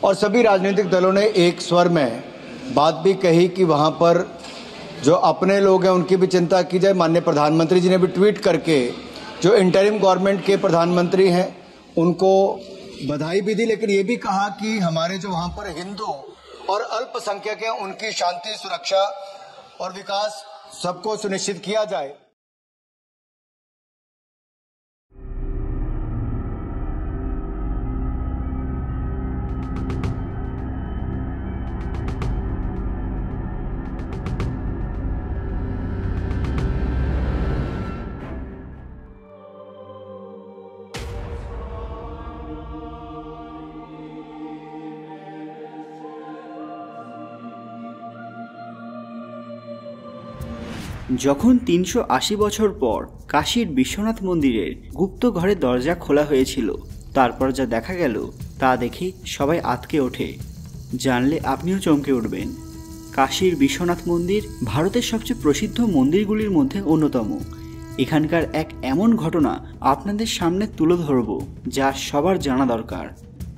और सभी राजनीतिक दलों ने एक स्वर में बात भी कही कि वहाँ पर जो अपने लोग हैं उनकी भी चिंता की जाए। माननीय प्रधानमंत्री जी ने भी ट्वीट करके जो इंटरिम गवर्नमेंट के प्रधानमंत्री हैं उनको बधाई भी दी, लेकिन ये भी कहा कि हमारे जो वहाँ पर हिंदू और अल्पसंख्यक हैं उनकी शांति, सुरक्षा और विकास सबको सुनिश्चित किया जाए। যখন ৩৮০ বছর পর কাশীর বিশ্বনাথ মন্দিরের গুপ্ত ঘরের দরজা খোলা হয়েছিল, তারপর যা দেখা গেল তা দেখে সবাই আঁতকে ওঠে। জানলে আপনিও চমকে উঠবেন। কাশীর বিশ্বনাথ মন্দির ভারতের সবচেয়ে প্রসিদ্ধ মন্দিরগুলির মধ্যে অন্যতম। এখানকার এক এমন ঘটনা আপনাদের সামনে তুলে ধরব যা সবার জানা দরকার।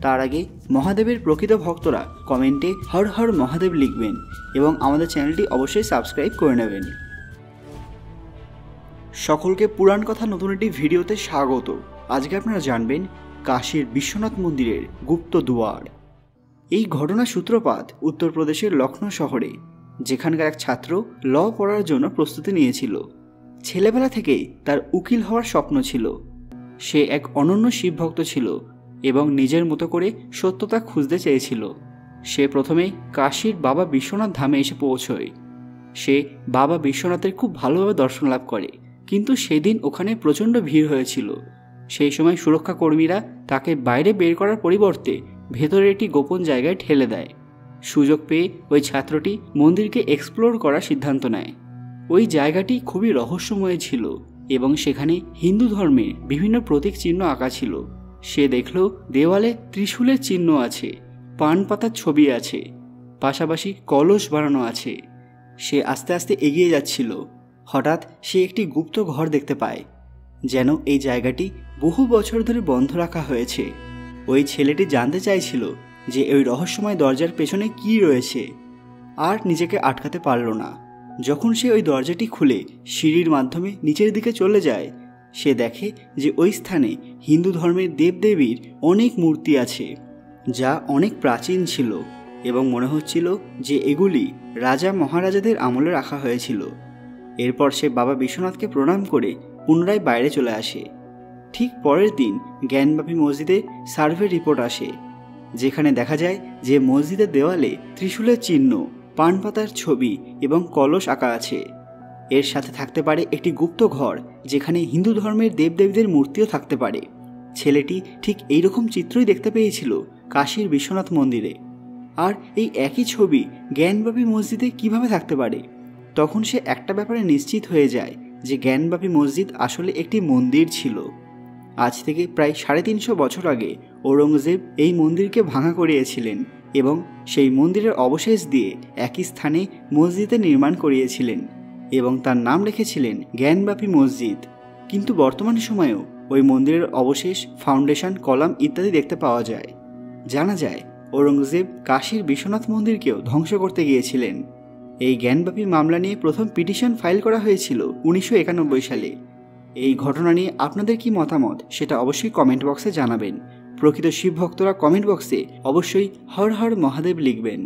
তার আগে মহাদেবের প্রকৃত ভক্তরা কমেন্টে হর হর মহাদেব লিখবেন এবং আমাদের চ্যানেলটি অবশ্যই সাবস্ক্রাইব করে নেবেন। সকলকে পুরাণ কথা নতুন একটি ভিডিওতে স্বাগত। আজকে আপনারা জানবেন কাশীর বিশ্বনাথ মন্দিরের গুপ্ত দুয়ার। এই ঘটনার সূত্রপাত উত্তরপ্রদেশের লখনৌ শহরে, যেখানকার এক ছাত্র ল পড়ার জন্য প্রস্তুতি নিয়েছিল। ছেলেবেলা থেকেই তার উকিল হওয়ার স্বপ্ন ছিল। সে এক অনন্য শিবভক্ত ছিল এবং নিজের মতো করে সত্যতা খুঁজতে চেয়েছিল। সে প্রথমে কাশীর বাবা বিশ্বনাথ ধামে এসে পৌঁছয়। সে বাবা বিশ্বনাথের খুব ভালোভাবে দর্শন লাভ করে, কিন্তু সেদিন ওখানে প্রচণ্ড ভিড় হয়েছিল। সেই সময় সুরক্ষা কর্মীরা তাকে বাইরে বের করার পরিবর্তে ভেতরে একটি গোপন জায়গায় ঠেলে দেয়। সুযোগ পেয়ে ওই ছাত্রটি মন্দিরকে এক্সপ্লোর করার সিদ্ধান্ত নেয়। ওই জায়গাটি খুবই রহস্যময় ছিল এবং সেখানে হিন্দু ধর্মের বিভিন্ন প্রতীক চিহ্ন আঁকা ছিল। সে দেখল দেওয়ালে ত্রিশূলের চিহ্ন আছে, পান পাতার ছবি আছে, পাশাপাশি কলস বানানো আছে। সে আস্তে আস্তে এগিয়ে যাচ্ছিল। হঠাৎ সে একটি গুপ্ত ঘর দেখতে পায়, যেন এই জায়গাটি বহু বছর ধরে বন্ধ রাখা হয়েছে। ওই ছেলেটি জানতে চাইছিল যে ওই রহস্যময় দরজার পেছনে কি রয়েছে, আর নিজেকে আটকাতে পারল না। যখন সে ওই দরজাটি খুলে সিঁড়ির মাধ্যমে নিচের দিকে চলে যায়, সে দেখে যে ওই স্থানে হিন্দু ধর্মের দেবদেবীর অনেক মূর্তি আছে, যা অনেক প্রাচীন ছিল এবং মনে হচ্ছিল যে এগুলি রাজা মহারাজাদের আমলে রাখা হয়েছিল। এরপর সে বাবা বিশ্বনাথকে প্রণাম করে পুনরায় বাইরে চলে আসে। ঠিক পরের দিন জ্ঞানবাপী মসজিদে সার্ভে রিপোর্ট আসে, যেখানে দেখা যায় যে মসজিদের দেওয়ালে ত্রিশূলের চিহ্ন, পান পাতার ছবি এবং কলস আঁকা আছে। এর সাথে থাকতে পারে একটি গুপ্ত ঘর, যেখানে হিন্দু ধর্মের দেবদেবীদের মূর্তিও থাকতে পারে। ছেলেটি ঠিক এইরকম চিত্রই দেখতে পেয়েছিল কাশীর বিশ্বনাথ মন্দিরে। আর এই একই ছবি জ্ঞানবাপী মসজিদে কিভাবে থাকতে পারে? তখন সে একটা ব্যাপারে নিশ্চিত হয়ে যায় যে জ্ঞানবাপী মসজিদ আসলে একটি মন্দির ছিল। আজ থেকে প্রায় 350 বছর আগে ঔরঙ্গজেব এই মন্দিরকে ভাঙা করিয়েছিলেন এবং সেই মন্দিরের অবশেষ দিয়ে একই স্থানে মসজিদে নির্মাণ করিয়েছিলেন এবং তার নাম রেখেছিলেন জ্ঞানবাপী মসজিদ। কিন্তু বর্তমান সময়েও ওই মন্দিরের অবশেষ, ফাউন্ডেশন, কলাম ইত্যাদি দেখতে পাওয়া যায়। জানা যায় ঔরঙ্গজেব কাশীর বিশ্বনাথ মন্দিরকেও ধ্বংস করতে গিয়েছিলেন। এই জ্ঞানবাপী মামলা নিয়ে প্রথম পিটিশন ফাইল করা হয়েছিল 1991 সালে। এই ঘটনা নিয়ে আপনাদের কি মতামত সেটা অবশ্যই কমেন্ট বক্সে জানাবেন। প্রকৃত শিব ভক্তরা কমেন্ট বক্সে অবশ্যই হর হর মহাদেব লিখবেন।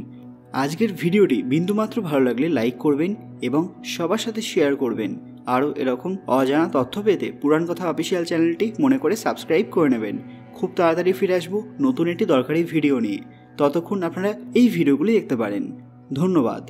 আজকের ভিডিওটি বিন্দুমাত্র ভালো লাগলে লাইক করবেন এবং সবার সাথে শেয়ার করবেন। আরও এরকম অজানা তথ্য পেতে পুরাণ কথা অফিসিয়াল চ্যানেলটি মনে করে সাবস্ক্রাইব করে নেবেন। খুব তাড়াতাড়ি ফিরে আসবো নতুন একটি দরকারি ভিডিও নিয়ে। ততক্ষণ আপনারা এই ভিডিওগুলি দেখতে পারেন। ধন্যবাদ।